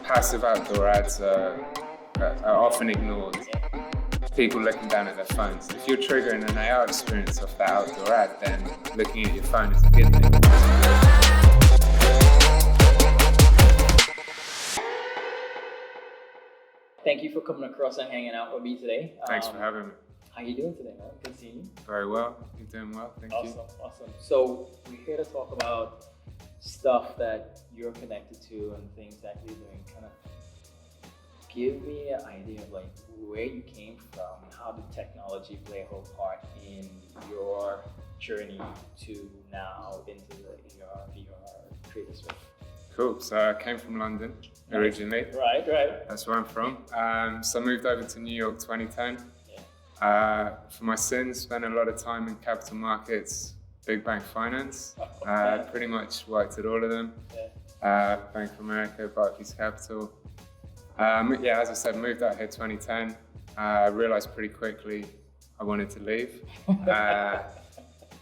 passive outdoor ads are often ignored. People looking down at their phones. If you're triggering an AR experience off that outdoor ad, then looking at your phone is a good thing. Thank you for coming across and hanging out with me today. Thanks for having me. How you doing today, man? Good seeing you. Very well. You're doing well. Thank you. Awesome. So we're here to talk about stuff that you're connected to and things that you're doing. Kind of give me an idea of like where you came from, how did technology play a whole part in your journey to now into the AR, VR creative space. Cool. So I came from London originally. Right. That's where I'm from. So I moved over to New York 2010. For my sins, spent a lot of time in capital markets, big bank finance. Pretty much worked at all of them. Bank of America, Barclays Capital. As I said, moved out here 2010. Realized pretty quickly I wanted to leave.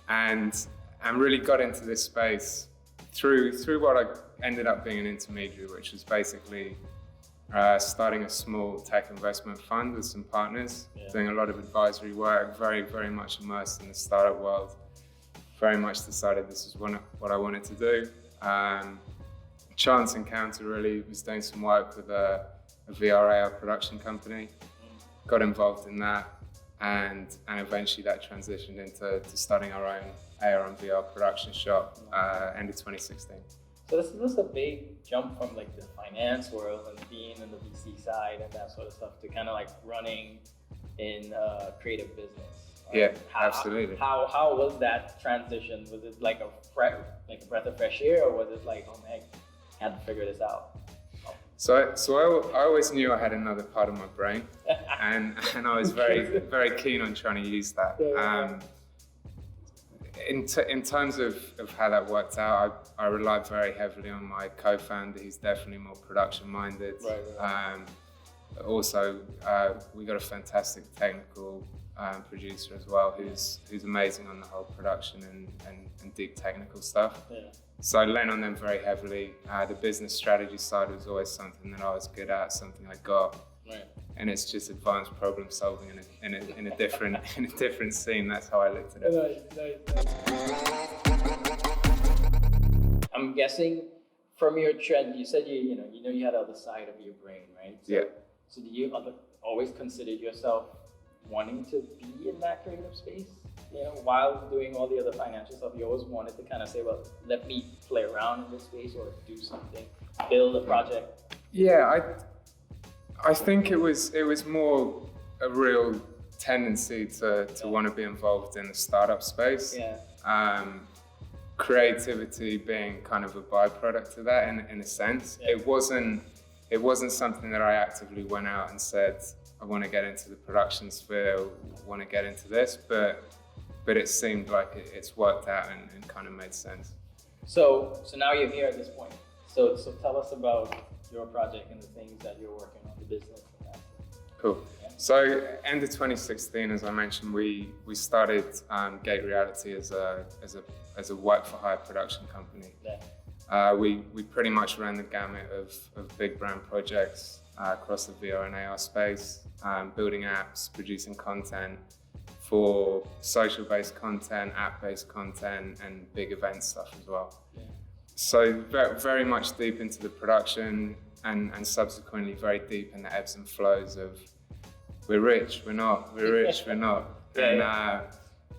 and really got into this space through what I ended up being an intermediary, which was basically starting a small tech investment fund with some partners, doing a lot of advisory work, very, very much immersed in the startup world. Very much decided this is what I wanted to do. Chance encounter really, was doing some work with a VR AR production company, got involved in that, and eventually that transitioned into starting our own AR and VR production shop end of 2016. So this is a big jump from like the finance world and being in the VC side and that sort of stuff to kind of like running in creative business. Yeah, absolutely. How was that transition? Was it like a breath of fresh air, or was it like, oh man, I had to figure this out? So I always knew I had another part of my brain, and I was very, very keen on trying to use that. In terms of how that worked out, I relied very heavily on my co-founder. He's definitely more production minded. Right. Also, we got a fantastic technical producer as well, who's amazing on the whole production and deep technical stuff. So I leaned on them very heavily. The business strategy side was always something that I was good at, something I got. Right. And it's just advanced problem solving in a different scene. That's how I looked at it. Nice. I'm guessing from your trend, you said you had the other side of your brain, right? So do you always consider yourself wanting to be in that creative space? While doing all the other financial stuff, you always wanted to kind of say, well, let me play around in this space or do something, build a project. Yeah, I think it was more a real tendency to want to be involved in the startup space. Creativity being kind of a byproduct of that in a sense. It wasn't something that I actively went out and said, I want to get into the production sphere, want to get into this, but it seemed like it's worked out and kind of made sense. So now you're here at this point. So tell us about your project and the things that you're working on, the business and that. Cool. So end of 2016, as I mentioned, we started Gate Reality as a work for hire production company. We pretty much ran the gamut of big brand projects across the VR and AR space, building apps, producing content for social-based content, app-based content, and big event stuff as well. So very much deep into the production and subsequently very deep in the ebbs and flows of we're rich, we're not, we're rich, we're not.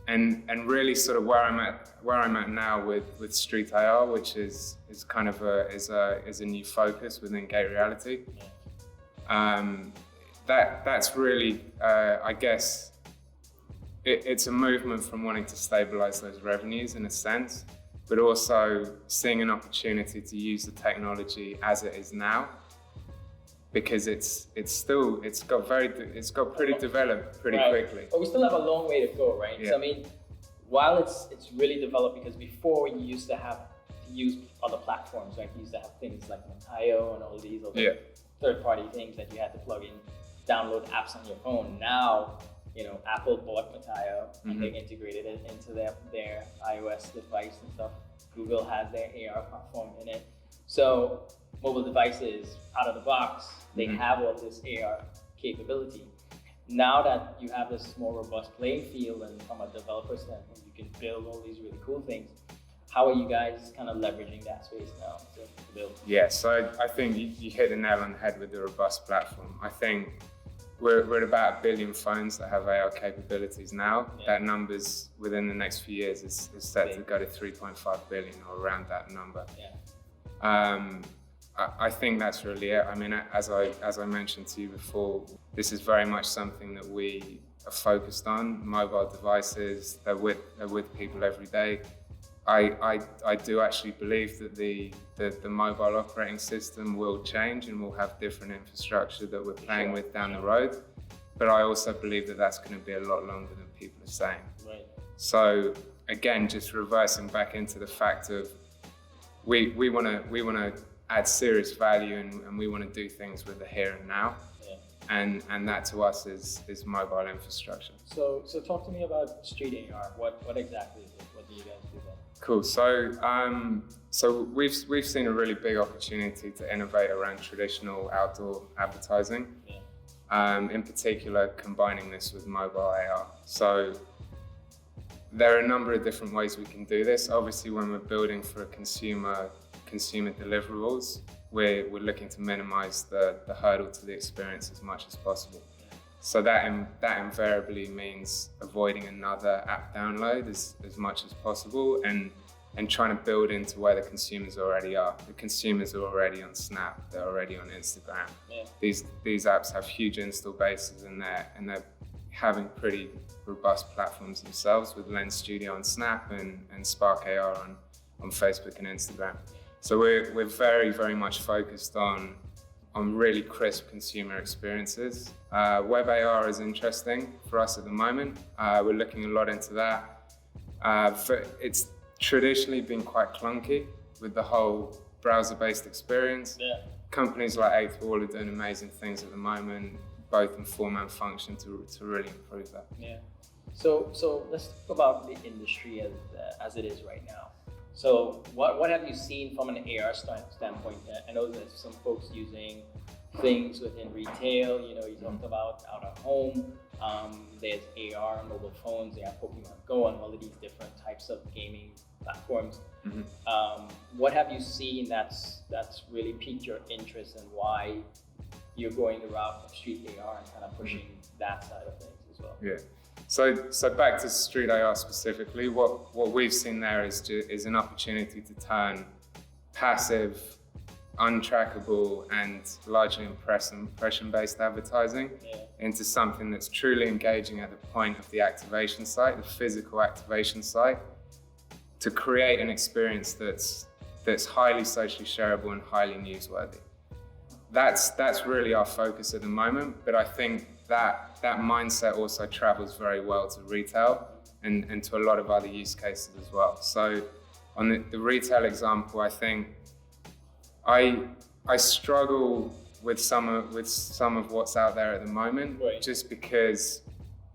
And really sort of where I'm at now with Street AR, which is kind of a new focus within Gate Reality. That's really I guess it's a movement from wanting to stabilize those revenues in a sense, but also seeing an opportunity to use the technology as it is now, because it's got pretty developed pretty quickly. But we still have a long way to go, right? So I mean, while it's really developed, because before you used to have to use other platforms, right? You used to have things like Mataio and all these other third-party things that you had to plug in, download apps on your phone. Now, Apple bought Mataio and they integrated it into their iOS device and stuff. Google has their AR platform in it. So mobile devices out of the box. They have all this AR capability. Now that you have this more robust playing field, and from a developer standpoint, you can build all these really cool things. How are you guys kind of leveraging that space now to build? Yeah, so I think you hit the nail on the head with the robust platform. I think we're at about 1 billion phones that have AR capabilities now. Yeah. That number's within the next few years is set to go to 3.5 billion or around that number. Yeah. I think that's really it. I mean, as I mentioned to you before, this is very much something that we are focused on. Mobile devices, they're with people every day. I do actually believe that the mobile operating system will change and we'll have different infrastructure that we're playing with down the road. But I also believe that that's going to be a lot longer than people are saying. Right. So again, just reversing back into the fact of we want to add serious value and we want to do things with the here and now. Yeah. And that to us is mobile infrastructure. So talk to me about street AR. What exactly is it? What do you guys do there? Cool. So we've seen a really big opportunity to innovate around traditional outdoor advertising. Yeah. In particular, combining this with mobile AR. So there are a number of different ways we can do this. Obviously, when we're building for a consumer deliverables, we're looking to minimize the hurdle to the experience as much as possible. So that invariably means avoiding another app download as much as possible and trying to build into where the consumers already are. The consumers are already on Snap, they're already on Instagram. Yeah. These apps have huge install bases and they're having pretty robust platforms themselves with Lens Studio on Snap and Spark AR on Facebook and Instagram. So we're very, very much focused on really crisp consumer experiences. Web AR is interesting for us at the moment. We're looking a lot into that. It's traditionally been quite clunky with the whole browser-based experience. Yeah. Companies like 8th Wall are doing amazing things at the moment, both in form and function, to really improve that. Yeah. So let's talk about the industry as it is right now. So what have you seen from an AR standpoint? I know there's some folks using things within retail. You know, you talked about out of home. There's AR on mobile phones. They have Pokemon Go and all of these different types of gaming platforms. Mm-hmm. What have you seen that's really piqued your interest and why you're going the route of street AR and kind of pushing that side of things as well? Yeah. So back to street AR specifically, what we've seen there is an opportunity to turn passive, untrackable, and largely impression-based advertising into something that's truly engaging at the point of the activation site, the physical activation site, to create an experience that's highly socially shareable and highly newsworthy. That's really our focus at the moment, but I think that mindset also travels very well to retail and to a lot of other use cases as well. So on the retail example, I think I struggle with some of what's out there at the moment, right, just because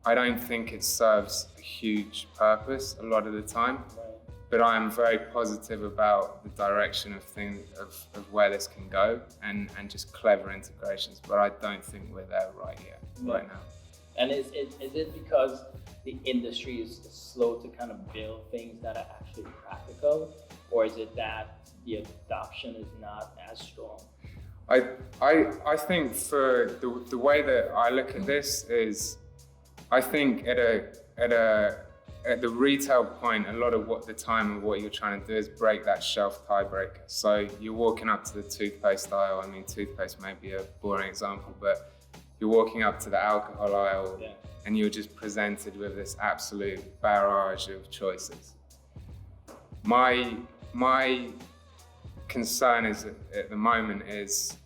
I don't think it serves a huge purpose a lot of the time. Right. But I am very positive about the direction of where this can go and just clever integrations. But I don't think we're there right now. And is it because the industry is slow to kind of build things that are actually practical, or is it that the adoption is not as strong? I think for the way that I look at this is, I think at the retail point, a lot of what you're trying to do is break that shelf tiebreaker. So you're walking up to the toothpaste aisle. I mean, toothpaste may be a boring example, but you're walking up to the alcohol aisle, yeah, and you're just presented with this absolute barrage of choices. My concern is at the moment is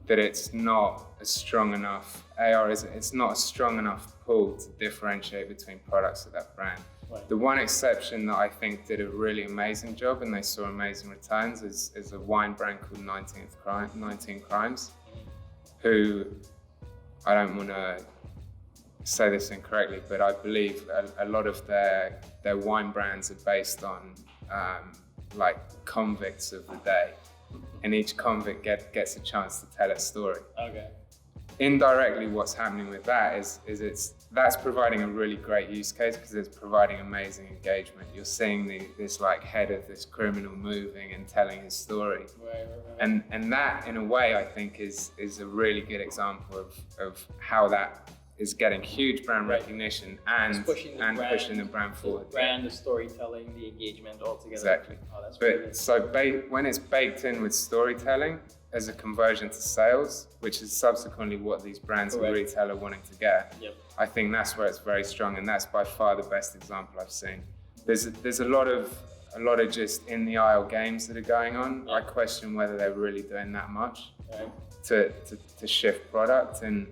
that it's not a strong enough, it's not a strong enough pull to differentiate between products of that brand. Right. The one exception that I think did a really amazing job and they saw amazing returns is a wine brand called 19 Crimes, who, I don't want to say this incorrectly, but I believe a lot of their wine brands are based on like convicts of the day. and each convict gets a chance to tell its story. Okay. Indirectly, what's happening with that is that's providing a really great use case because it's providing amazing engagement. You're seeing this like head of this criminal moving and telling his story. Right. And that, in a way, I think is a really good example of how that is getting huge brand recognition and pushing the brand forward. The brand, the storytelling, the engagement all together. Exactly. Oh, that's when it's baked in with storytelling as a conversion to sales, which is subsequently what these brands and retail are wanting to get, I think that's where it's very strong, and that's by far the best example I've seen. There's a lot of just in the aisle games that are going on. I question whether they're really doing that much to shift product and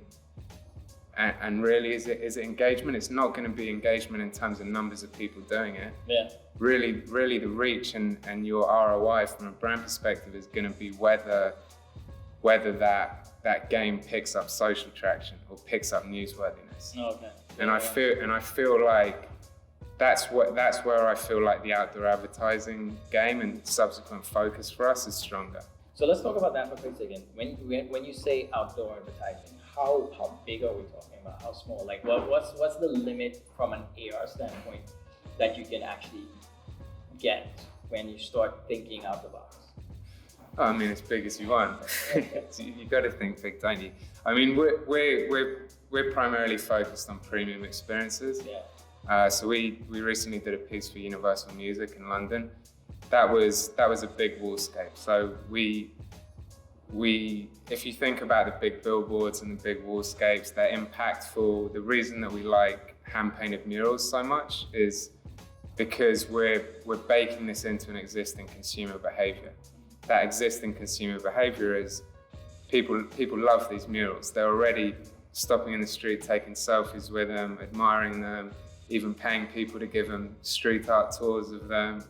really is it engagement? It's not going to be engagement in terms of numbers of people doing it. Yeah. Really the reach and your ROI from a brand perspective is going to be whether that game picks up social traction or picks up newsworthiness. Okay. And I feel like that's where I feel like the outdoor advertising game and subsequent focus for us is stronger. So let's talk about that for a quick second. When you say outdoor advertising, how big are we talking about? How small? Like what's the limit from an AR standpoint that you can actually get when you start thinking out the box? I mean, as big as you want. You got to think big, don't you? I mean, we're primarily focused on premium experiences. Yeah. So we recently did a piece for Universal Music in London. That was a big wallscape. So we if you think about the big billboards and the big wallscapes, they're impactful. The reason that we like hand-painted murals so much is because we're baking this into an existing consumer behavior. That existing consumer behavior is people love these murals. They're already stopping in the street, taking selfies with them, admiring them, even paying people to give them street art tours of them,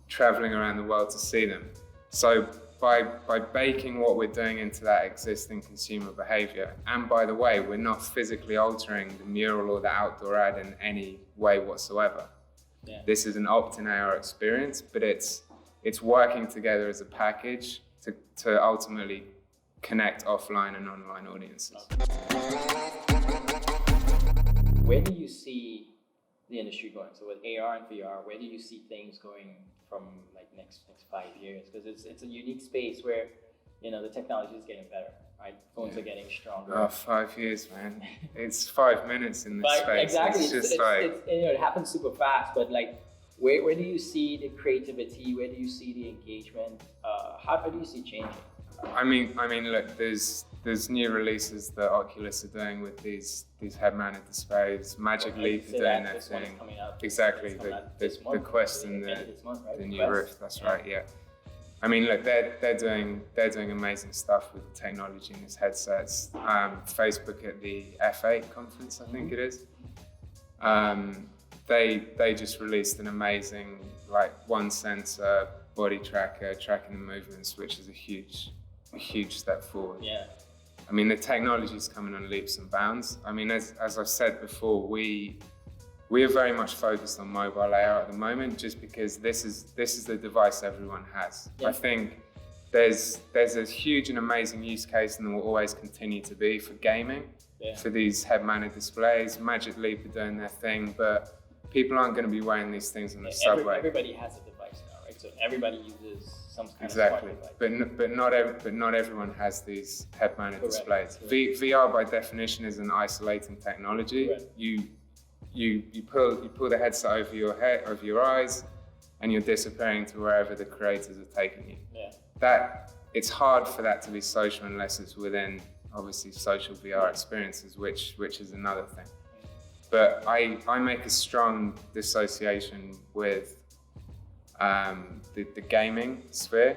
traveling around the world to see them. So by baking what we're doing into that existing consumer behavior, and by the way, we're not physically altering the mural or the outdoor ad in any way whatsoever. Yeah. This is an opt-in AR experience, but it's working together as a package to ultimately connect offline and online audiences. Where do you see the industry going? So with AR and VR, where do you see things going from like next 5 years? Because it's a unique space where the technology is getting better, right? Phones are getting stronger. Oh, 5 years, man! It's 5 minutes in this space. Exactly. It's it happens super fast. But like, where do you see the creativity? Where do you see the engagement? How do you see changing? I mean, look, there's new releases that Oculus are doing with these head-mounted displays. Magic Leap are doing their thing. Exactly, the Quest and the new Rift. That's right, yeah. I mean, look, they're doing amazing stuff with the technology in these headsets. Facebook at the F8 conference, I think it is. They just released an amazing one sensor body tracker tracking the movements, which is a huge step forward. Yeah. I mean, the technology is coming on leaps and bounds. I mean, as I've said before, we are very much focused on mobile AR at the moment, just because this is the device everyone has. Yeah. I think there's a huge and amazing use case, and there will always continue to be for gaming, for these head-mounted displays. Magic Leap are doing their thing, but people aren't going to be wearing these things in the subway. Everybody has a device now, right? So everybody uses some kind of smart device. But not everyone has these head-mounted displays. VR by definition is an isolating technology. Right. You pull the headset over your eyes, and you're disappearing to wherever the creators are taking you. Yeah. It's hard for that to be social unless it's within obviously social VR experiences, which is another thing. But I make a strong dissociation with the gaming sphere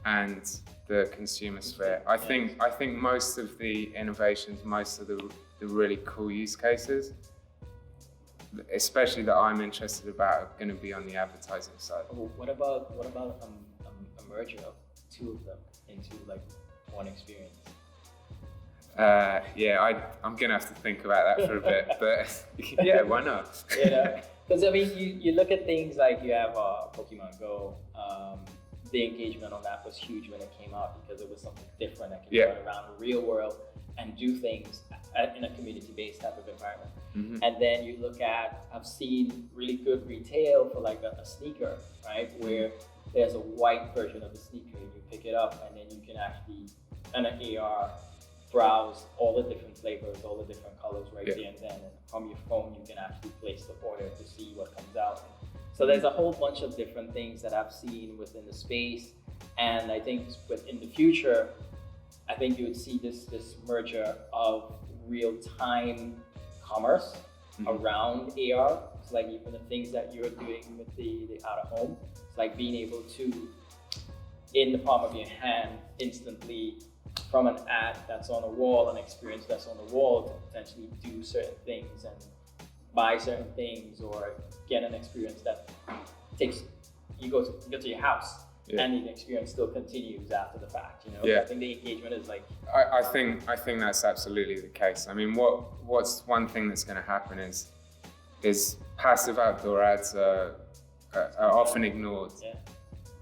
and the consumer sphere. I think most of the innovations, most of the really cool use cases, especially that I'm interested about, are going to be on the advertising side. What about a merger of two of them into like one experience? I'm gonna have to think about that for a bit, but yeah, why not? Because I mean, you look at things like you have Pokemon Go, the engagement on that was huge when it came out because it was something different that can Yeah. run around the real world and do things in a community-based type of environment. Mm-hmm. And then you look at, I've seen really good retail for like a sneaker, right? Where there's a white version of the sneaker and you pick it up and then you can actually, in an AR, browse all the different flavors, all the different colors right Yeah. there and then. And from your phone, you can actually place the order to see what comes out. So there's a whole bunch of different things that I've seen within the space. And I think in the future, I think you would see this merger of real-time commerce around AR. It's like even the things that you're doing with the out-of-home. It's like being able to, in the palm of your hand, instantly from an ad that's on a wall, an experience that's on the wall, to potentially do certain things and buy certain things or get an experience that takes, you go to your house. Yeah. And the experience still continues after the fact, you know? Yeah. I think the engagement is like... I think that's absolutely the case. I mean, what's one thing that's going to happen is passive outdoor ads are often ignored. Yeah.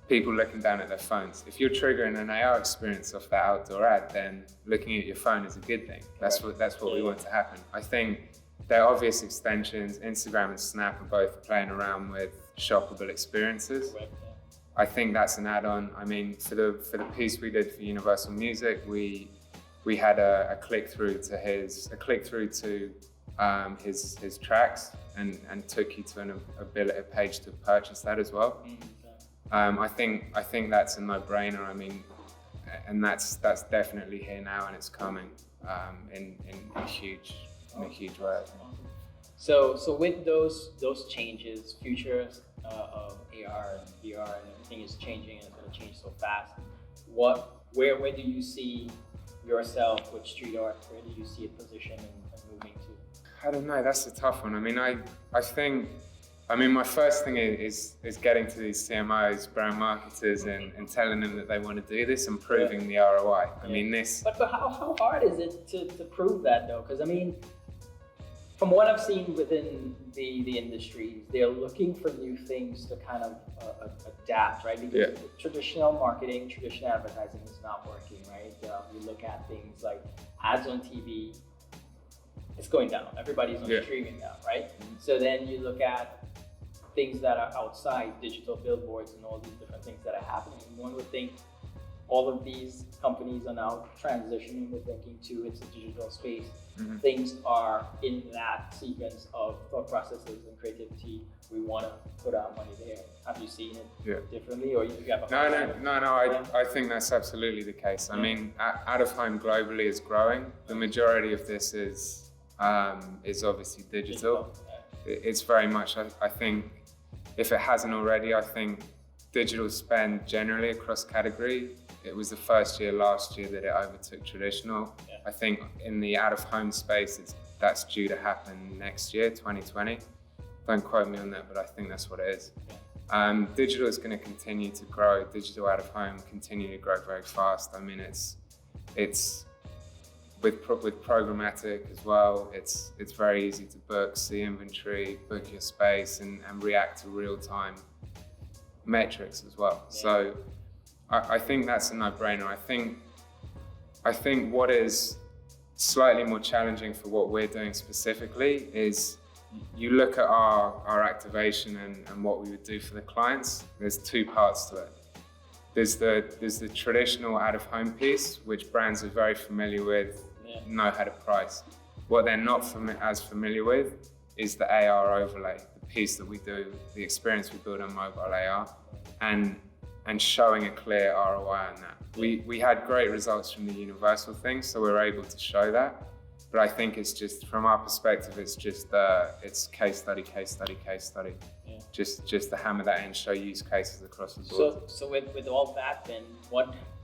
People looking down at their phones. If you're triggering an AR experience off that outdoor ad, then looking at your phone is a good thing. That's what we want to happen. I think there are obvious extensions. Instagram and Snap are both playing around with shoppable experiences. Correct. I think that's an add-on. I mean, for the piece we did for Universal Music, we had a click through to his tracks and took you to a page to purchase that as well. I think that's a no-brainer. I mean, and that's definitely here now and it's coming in a huge way. So with those changes, futures of AR and VR and everything is changing and it's going to change so fast. Where do you see yourself with street art? Where do you see it positioned and moving to? I don't know. That's a tough one. I mean, I think my first thing is getting to these CMOs, brand marketers, and telling them that they want to do this and proving the ROI. I mean, this. But how hard is it to prove that though? Because I mean, from what I've seen within the industry, they're looking for new things to kind of adapt, right? Because traditional marketing, traditional advertising is not working, right? You look at things like ads on TV, it's going down. Everybody's on streaming now, right? So then you look at things that are outside, digital billboards and all these different things that are happening. One would think all of these companies are now transitioning to thinking too, it's a digital space. Things are in that sequence of thought processes and creativity. We want to put our money there. Have you seen it differently, or you have a No. I think that's absolutely the case. I mean, out of home globally is growing. The majority of this is obviously digital. It's very much. I think if it hasn't already, I think digital spend generally across category. It was the first year last year that it overtook traditional. I think in the out-of-home space, that's due to happen next year, 2020. Don't quote me on that, but I think that's what it is. Digital is going to continue to grow. Digital out-of-home continue to grow very fast. I mean, it's with programmatic as well. It's very easy to book, see inventory, book your space, and react to real-time metrics as well. So I think that's a no-brainer. I think what is slightly more challenging for what we're doing specifically is you look at our activation and what we would do for the clients. There's two parts to it. There's the traditional out-of-home piece, which brands are very familiar with, know how to price. What they're not as familiar with is the AR overlay, the piece that we do, the experience we build on mobile AR, and showing a clear ROI on that. We had great results from the Universal thing, so we're able to show that. But I think it's just, from our perspective, it's just it's case study. Yeah. Just to hammer that in, show use cases across the board. So with all that, then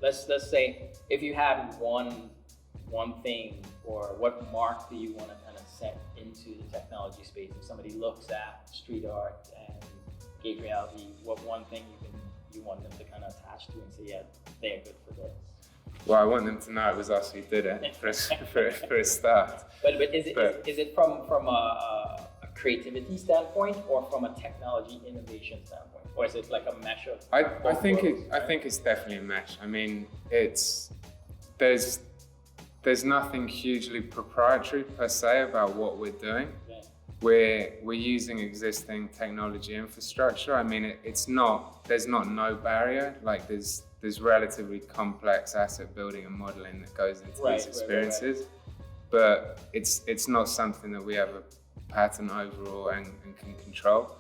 let's say if you had one thing, or what mark do you want to kind of set into the technology space? If somebody looks at street art and gate reality, what one thing you want them to kind of attach to and say, yeah, they're good for this? Well, I want them to know it was us who did it for a start. But is it from a creativity standpoint or from a technology innovation standpoint? or is it like a mesh of? I think it's definitely a mesh. I mean, there's nothing hugely proprietary per se about what we're doing. Yeah. We're using existing technology infrastructure. I mean, there's not no barrier. Like there's relatively complex asset building and modeling that goes into these experiences, but it's not something that we have a pattern over and can control.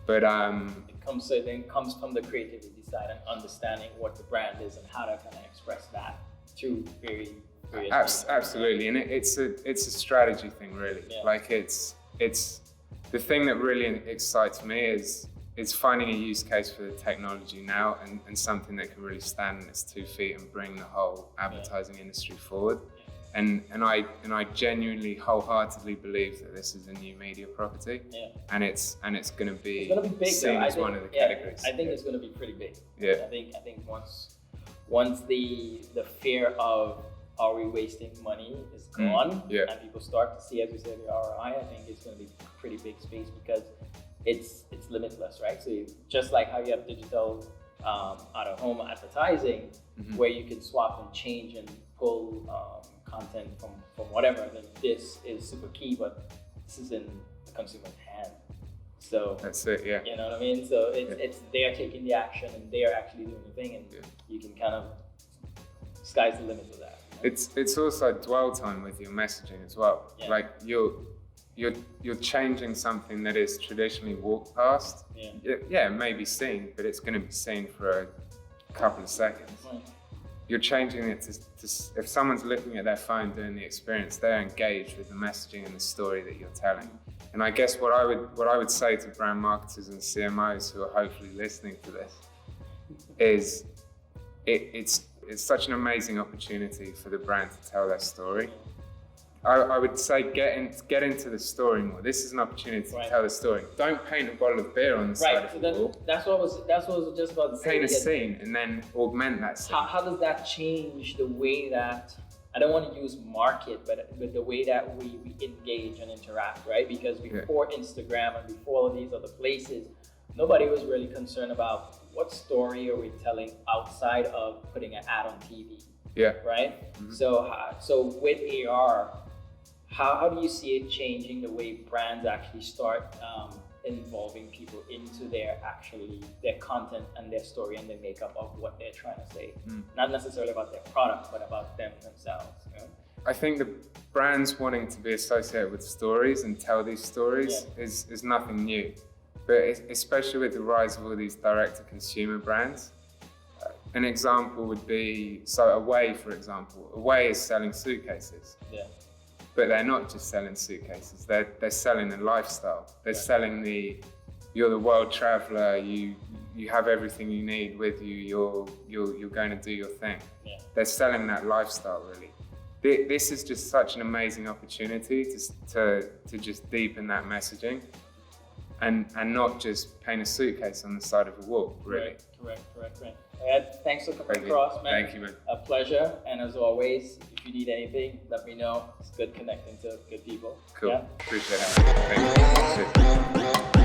But it comes from the creativity side and understanding what the brand is and how to kind of express that through very absolutely, and it's a strategy thing, really. Yeah. Like it's the thing that really excites me is finding a use case for the technology now and something that can really stand on its 2 feet and bring the whole advertising industry forward. And I genuinely, wholeheartedly believe that this is a new media property, and it's going to be big, seen as one of the categories. I think it's going to be pretty big. Yeah. I think once the fear of are we wasting money is gone, and people start to see, as you said, the ROI, I think it's going to be a pretty big space because it's limitless, right? So just like how you have digital out-of-home advertising, where you can swap and change and pull content from whatever, I think this is super key, but this is in the consumer's hand. So that's it, yeah. You know what I mean? So it's they're taking the action and they're actually doing the thing, and you can kind of sky's the limit with that. You know? It's also dwell time with your messaging as well. Yeah. Like you're changing something that is traditionally walked past. It may be seen, but it's going to be seen for a couple of seconds. Right. You're changing it to if someone's looking at their phone doing the experience, they're engaged with the messaging and the story that you're telling. And I guess what I would say to brand marketers and CMOs who are hopefully listening to this is it's such an amazing opportunity for the brand to tell their story. I would say get into the story more. This is an opportunity to tell the story. Don't paint a bottle of beer on the side of the wall. That's what I was just about to say. Paint a scene and then augment that scene. How does that change the way that, I don't want to use market, but the way that we engage and interact, right? Because before Instagram and before all of these other places, nobody was really concerned about what story are we telling outside of putting an ad on TV. Yeah. Right? Mm-hmm. So with AR, how do you see it changing the way brands actually start involving people into their content and their story and the makeup of what they're trying to say? Not necessarily about their product, but about them themselves. You know? I think the brands wanting to be associated with stories and tell these stories is nothing new. But especially with the rise of all these direct-to-consumer brands, an example would be, Away, for example. Away is selling suitcases. Yeah. But they're not just selling suitcases, they're selling a lifestyle. They're selling you're the world traveler, you have everything you need with you, you're going to do your thing. Yeah. They're selling that lifestyle, really. This is just such an amazing opportunity to just deepen that messaging and not just paint a suitcase on the side of a wall, really. Correct. Ed, thanks for coming across, man. Thank you, man. A pleasure. And as always, if you need anything, let me know. It's good connecting to good people. Cool. Yeah? Appreciate it. Thank you.